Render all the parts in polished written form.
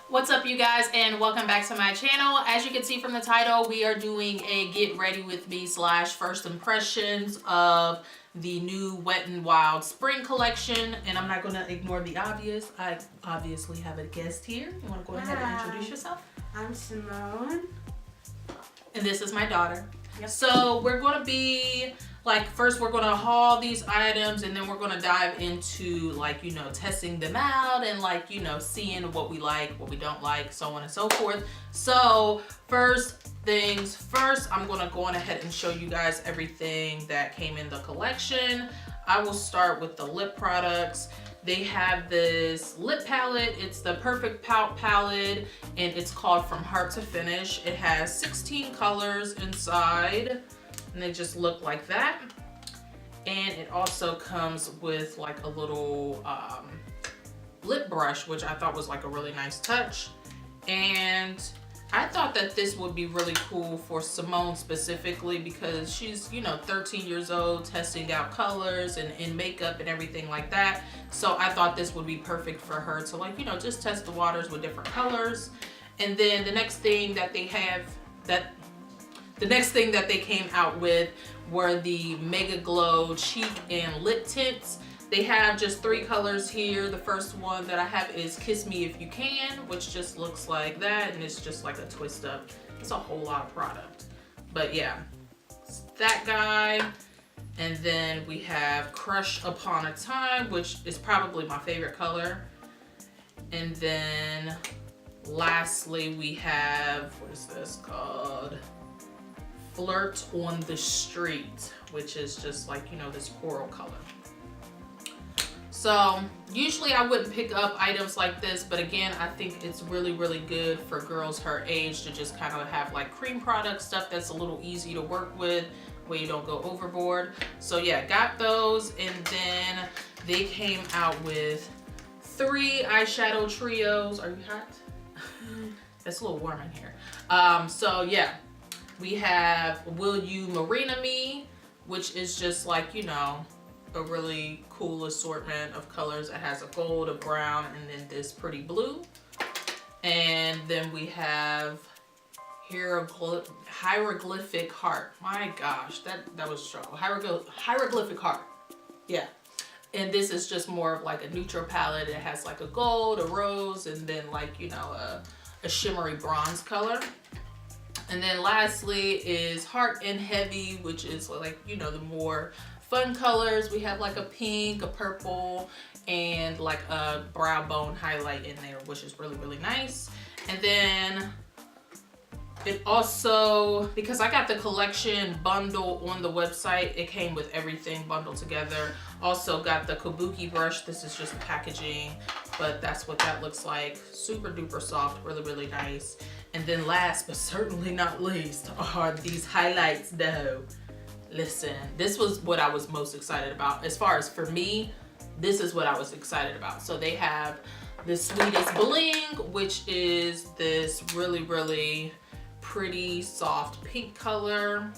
What's up, you guys, and welcome back to my channel. As you can see from the title, we are doing a get ready with me / first impressions of the new Wet n Wild spring collection. And I'm not going to ignore the obvious. I obviously have a guest here. You want to go ahead and introduce yourself? I'm Simone. And this is my daughter. Yep. So we're going to be first we're going to haul these items, and then we're going to dive into testing them out and seeing what we like, what we don't like, so on and so forth. So first things first, I'm going to go on ahead and show you guys everything that came in the collection. I will start with the lip products. They have this lip palette. It's the Perfect Pout palette, and it's called From Heart to Finish. It has 16 colors inside, and they just look like that. And it also comes with like a little lip brush, which I thought was like a really nice touch. And I thought that this would be really cool for Simone specifically, because she's 13 years old, testing out colors and in makeup and everything like that. So I thought this would be perfect for her to just test the waters with different colors. And then the next thing that they came out with were the Mega Glow cheek and lip tints. They have just 3 colors here. The first one that I have is Kiss Me If You Can, which just looks like that, and it's just like a twist up. It's a whole lot of product. But yeah, it's that guy. And then we have Crush Upon a Time, which is probably my favorite color. And then lastly, we have, what is this called? Flirt on the Street, which is just this coral color. So usually I wouldn't pick up items like this, but again, I think it's really, really good for girls her age to just kind of have like cream product stuff that's a little easy to work with, where you don't go overboard. So yeah, got those. And then they came out with 3 eyeshadow trios. Are you hot? It's a little warm in here. So yeah, we have Will You Marina Me, which is just a really cool assortment of colors. It has a gold, a brown, and then this pretty blue. And then we have Hieroglyphic Heart. My gosh, that was a struggle. Hieroglyphic Heart. Yeah. And this is just more of like a neutral palette. It has like a gold, a rose, and then a shimmery bronze color. And then lastly is Heart and Heavy, which is the more fun colors. We have like a pink, a purple, and like a brow bone highlight in there, which is really, really nice. And then it also, because I got the collection bundle on the website, it came with everything bundled together. Also got the Kabuki Brush. This is just the packaging, but that's what that looks like. Super duper soft, really, really nice. And then last but certainly not least are these highlights though. Listen, this was what I was most excited about. As far as for me, this is what I was excited about. So they have the Sweetest Bling, which is this really, really pretty soft pink color.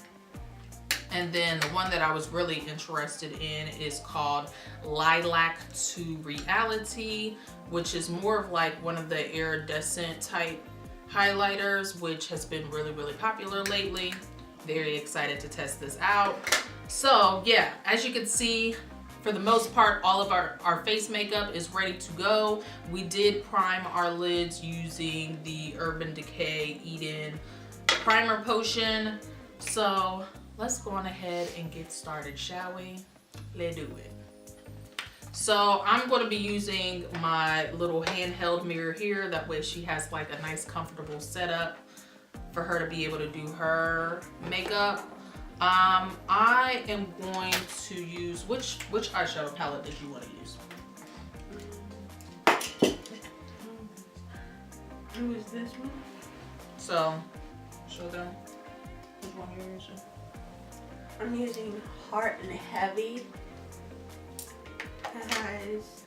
And then the one that I was really interested in is called Lilac to Reality, which is more of like one of the iridescent type highlighters, which has been really, really popular lately. Very excited to test this out. So yeah, as you can see, for the most part, all of our face makeup is ready to go. We did prime our lids using the Urban Decay Eden primer potion. So let's go on ahead and get started, shall we? Let's do it. So I'm going to be using my little handheld mirror here. That way she has like a nice comfortable setup for her to be able to do her makeup. I am going to use, which eyeshadow palette did you want to use? Who is this one? So, show them which one you're using. I'm using Heart and Heavy. It has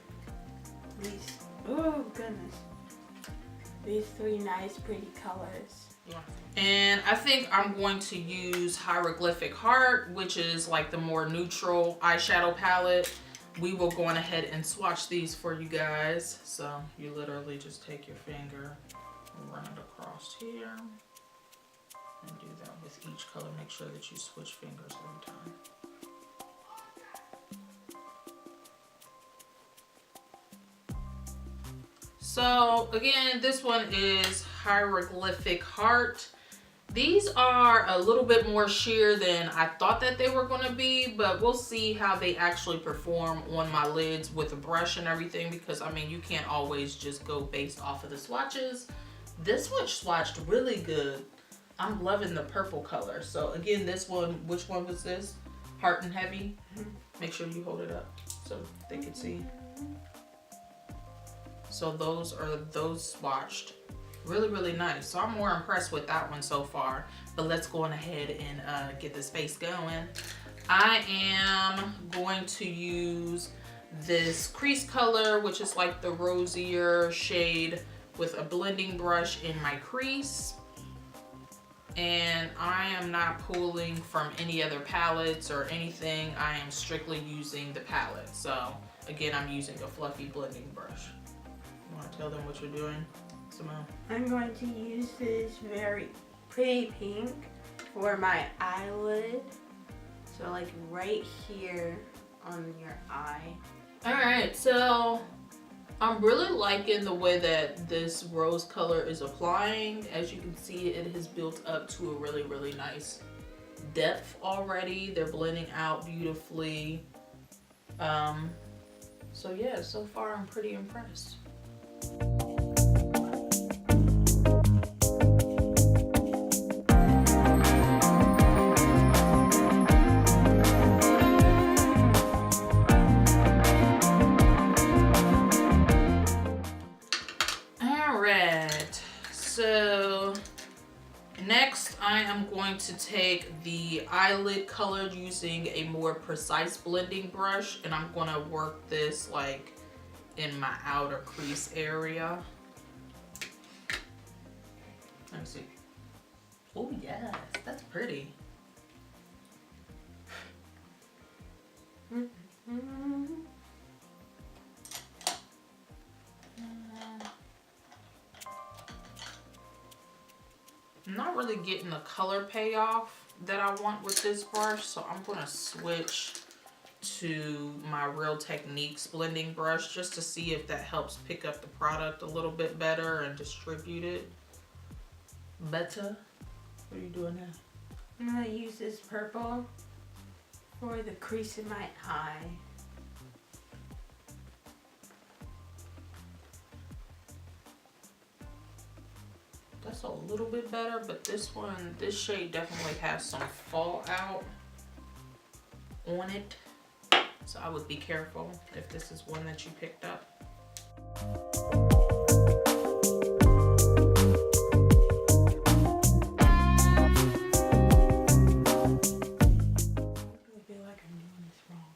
these, oh goodness, these 3 nice pretty colors. Yeah. And I think I'm going to use Hieroglyphic Heart, which is like the more neutral eyeshadow palette. we will go on ahead and swatch these for you guys. So you literally just take your finger and run it across here and do that with each color. Make sure that you switch fingers every time. So again, this one is Hieroglyphic Heart. These are a little bit more sheer than I thought that they were going to be, but we'll see how they actually perform on my lids with a brush and everything, because I mean, you can't always just go based off of the swatches. This one swatched really good. I'm loving the purple color. So again, this one, which one was this? Heart and Heavy. Make sure you hold it up so they can see. So those swatched. Really, really nice. So I'm more impressed with that one so far. But let's go on ahead and get this face going. I am going to use this crease color, which is like the rosier shade, with a blending brush in my crease. And I am not pulling from any other palettes or anything. I am strictly using the palette. So again, I'm using a fluffy blending brush. You want to tell them what you're doing, Simone? I'm going to use this very pretty pink for my eyelid. So like right here on your eye. Alright, so I'm really liking the way that this rose color is applying. As you can see, it has built up to a really, really nice depth already. They're blending out beautifully. So yeah, so far I'm pretty impressed. Alright, so next I am going to take the eyelid color using a more precise blending brush, and I'm going to work this like in my outer crease area. Let me see. Oh yes, that's pretty. I'm not really getting the color payoff that I want with this brush, so I'm going to switch to my Real Techniques blending brush just to see if that helps pick up the product a little bit better and distribute it better. What are you doing now? I'm going to use this purple for the crease in my eye. That's a little bit better, but this one, this shade definitely has some fallout on it. So I would be careful if this is one that you picked up. I feel like I'm doing this wrong.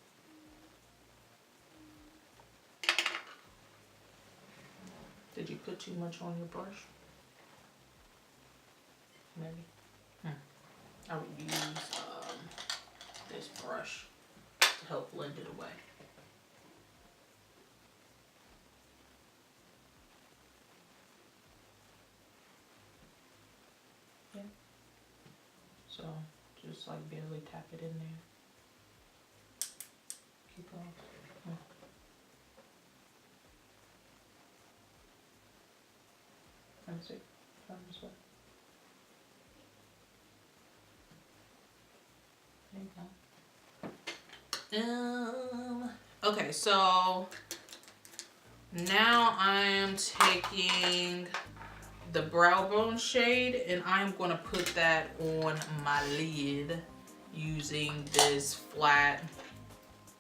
Did you put too much on your brush? Maybe. I would use this brush to help blend it away. Yeah. So just like barely tap it in there. Keep going. Let me see. Turn this way. There you go. Okay, so now I am taking the brow bone shade and I'm going to put that on my lid using this flat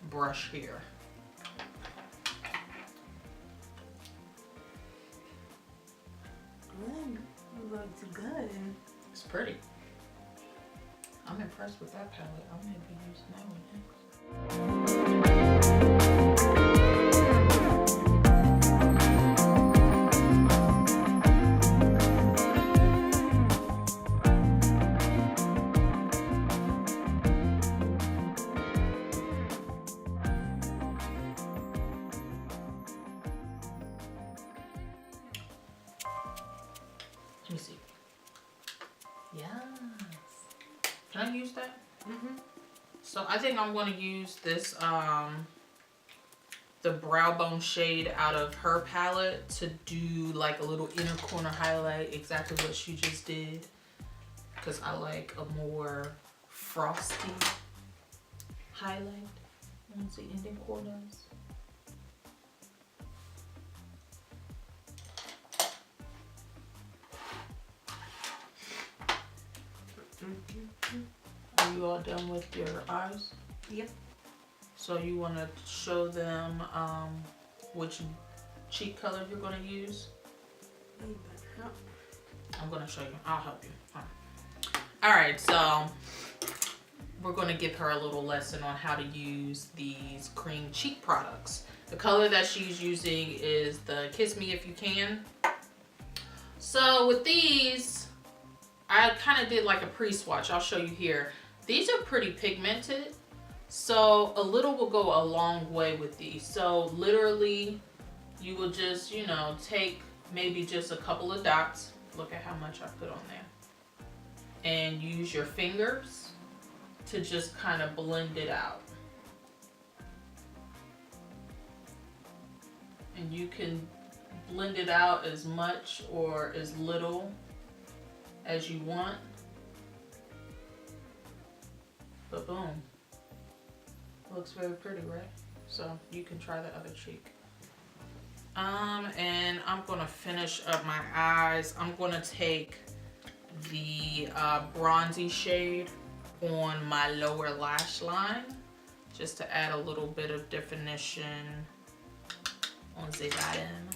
brush here. It looks good. It's pretty. I'm impressed with that palette. I'm going to be using that one next. Can I use that? Mm-hmm. So I think I'm going to use this, the Brow Bone shade out of her palette to do like a little inner corner highlight, exactly what she just did. Because I like a more frosty highlight on the ending corners. Are you all done with your eyes? Yep. So you want to show them which cheek color you're going to use? I'm going to show you. I'll help you. Alright, so we're going to give her a little lesson on how to use these cream cheek products. The color that she's using is the Kiss Me If You Can. So with these, I kind of did like a pre-swatch. I'll show you here. These are pretty pigmented. So a little will go a long way with these. So literally you will just, you know, take maybe just a couple of dots. Look at how much I put on there. And use your fingers to just kind of blend it out. And you can blend it out as much or as little as you want. But boom. Looks very pretty, right? So you can try the other cheek. And I'm gonna finish up my eyes. I'm gonna take the bronzy shade on my lower lash line just to add a little bit of definition on the bottom.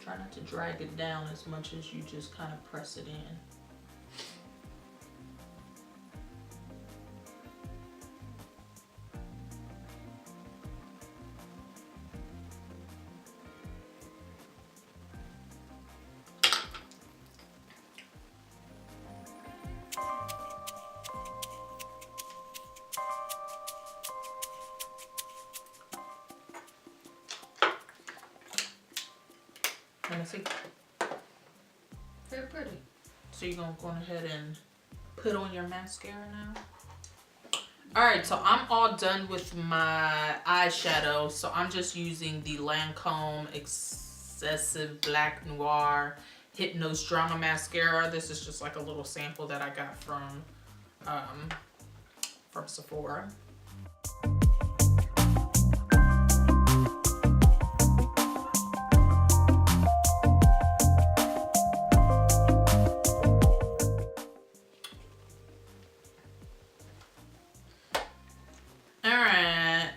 Try not to drag it down as much as you just kind of press it in. Let me see. Very pretty. So you're gonna go ahead and put on your mascara now. Alright, so I'm all done with my eyeshadow. So I'm just using the Lancome Excessive Black Noir Hypnose Drama Mascara. This is just like a little sample that I got from Sephora.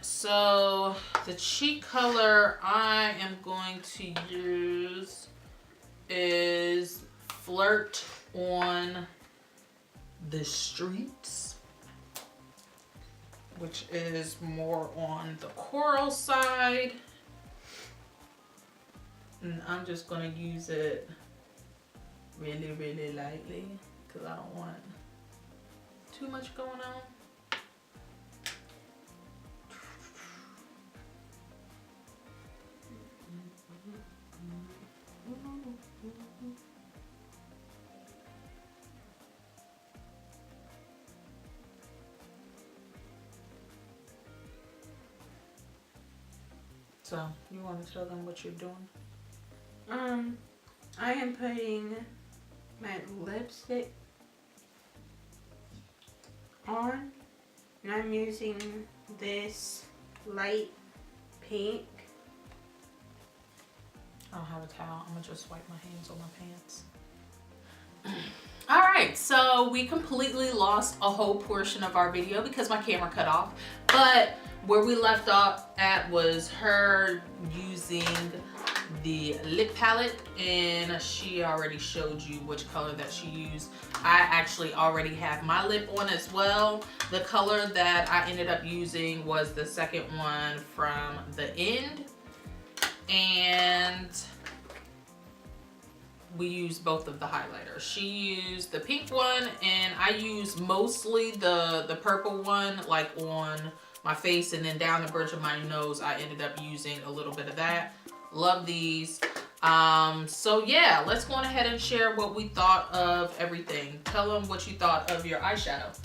So the cheek color I am going to use is Flirt on the Streets, which is more on the coral side. And I'm just going to use it really, really lightly because I don't want too much going on. So, you want to tell them what you're doing? I am putting my lipstick on, and I'm using this light pink. I don't have a towel. I'm gonna just wipe my hands on my pants. Alright, so we completely lost a whole portion of our video because my camera cut off. But where we left off at was her using the lip palette, and she already showed you which color that she used. I actually already have my lip on as well. The color that I ended up using was the second one from the end, and we used both of the highlighters. She used the pink one, and I used mostly the purple one, like on my face, and then down the bridge of my nose, I ended up using a little bit of that. Love these. So yeah, let's go on ahead and share what we thought of everything. Tell them what you thought of your eyeshadow.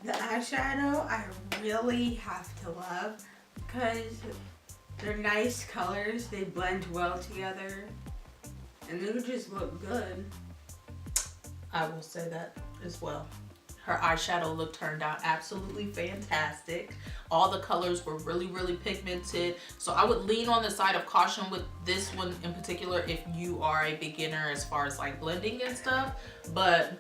The eyeshadow I really have to love because they're nice colors. They blend well together and they just look good. I will say that as well. Her eyeshadow look turned out absolutely fantastic. All the colors were really, really pigmented. So I would lean on the side of caution with this one in particular if you are a beginner as far as like blending and stuff. But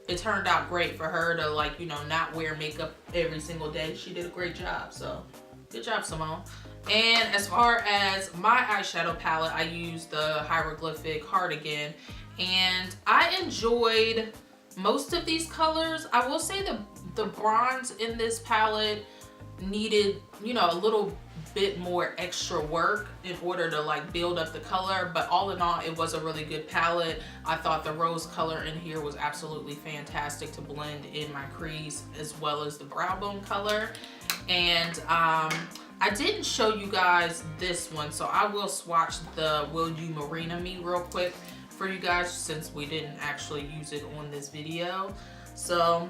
it turned out great for her to, like, you know, not wear makeup every single day. She did a great job. So good job, Simone. And as far as my eyeshadow palette, I used the Hieroglyphic Heart again. And I enjoyed most of these colors. I will say the bronze in this palette needed, you know, a little bit more extra work in order to like build up the color, but all in all it was a really good palette. I thought the rose color in here was absolutely fantastic to blend in my crease as well as the brow bone color. And I didn't show you guys this one, so I will swatch the Will You Marina Me real quick for you guys since we didn't actually use it on this video. So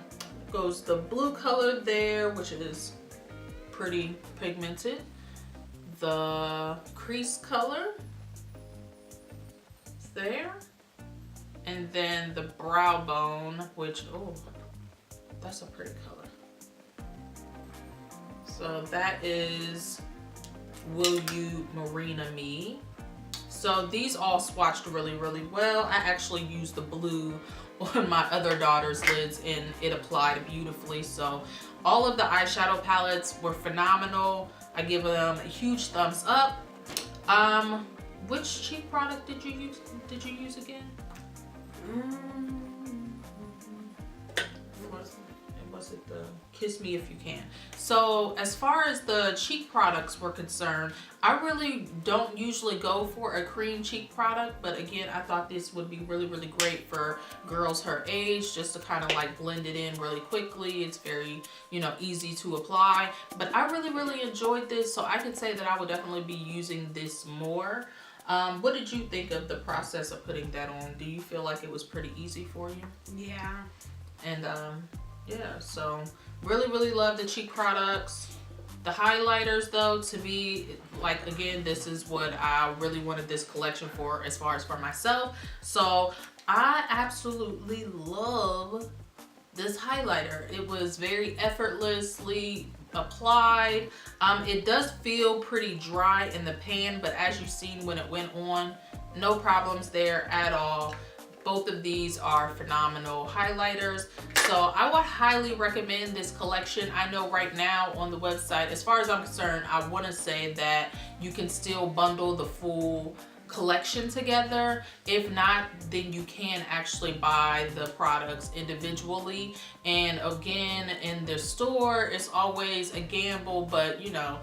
goes the blue color there, which is pretty pigmented. The crease color is there. And then the brow bone, which, oh, that's a pretty color. So that is Will You Marina Me. So these all swatched really, really well. I actually used the blue on my other daughter's lids and it applied beautifully. So all of the eyeshadow palettes were phenomenal. I give them a huge thumbs up. Which cheek product did you use? Did you use again? Was it the Kiss Me If You Can? So as far as the cheek products were concerned, I really don't usually go for a cream cheek product, but again, I thought this would be really, really great for girls her age, just to kind of like blend it in really quickly. It's very, you know, easy to apply, but I really, really enjoyed this, so I could say that I would definitely be using this more. What did you think of the process of putting that on? Do you feel like it was pretty easy for you? Yeah. And yeah, so really, really love the cheek products. The highlighters though, to me, like again, this is what I really wanted this collection for as far as for myself. So I absolutely love this highlighter. It was very effortlessly applied. It does feel pretty dry in the pan, but as you've seen when it went on, no problems there at all. Both of these are phenomenal highlighters. So I would highly recommend this collection. I know right now on the website, as far as I'm concerned, I want to say that you can still bundle the full collection together. If not, then you can actually buy the products individually. And again, in the store, it's always a gamble, but you know,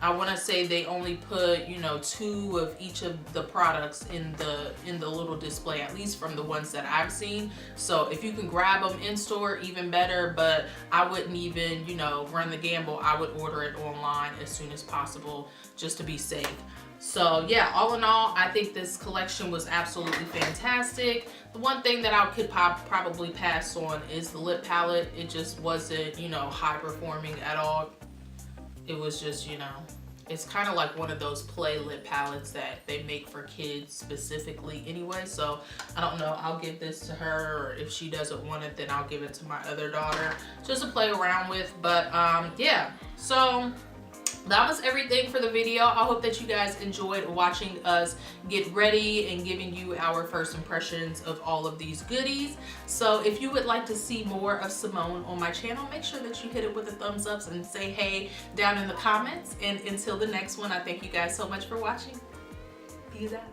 I want to say they only put, you know, 2 of each of the products in the little display, at least from the ones that I've seen. So if you can grab them in store, even better, but I wouldn't even, you know, run the gamble. I would order it online as soon as possible just to be safe. So yeah, all in all, I think this collection was absolutely fantastic. The one thing that I could probably pass on is the lip palette. It just wasn't, you know, high performing at all. It was just, you know, it's kind of like one of those play lip palettes that they make for kids specifically anyway. So I don't know, I'll give this to her, or if she doesn't want it, then I'll give it to my other daughter just to play around with. But yeah, so that was everything for the video. I hope that you guys enjoyed watching us get ready and giving you our first impressions of all of these goodies. So if you would like to see more of Simone on my channel, make sure that you hit it with a thumbs up and say hey down in the comments. And until the next one, I thank you guys so much for watching. Peace out.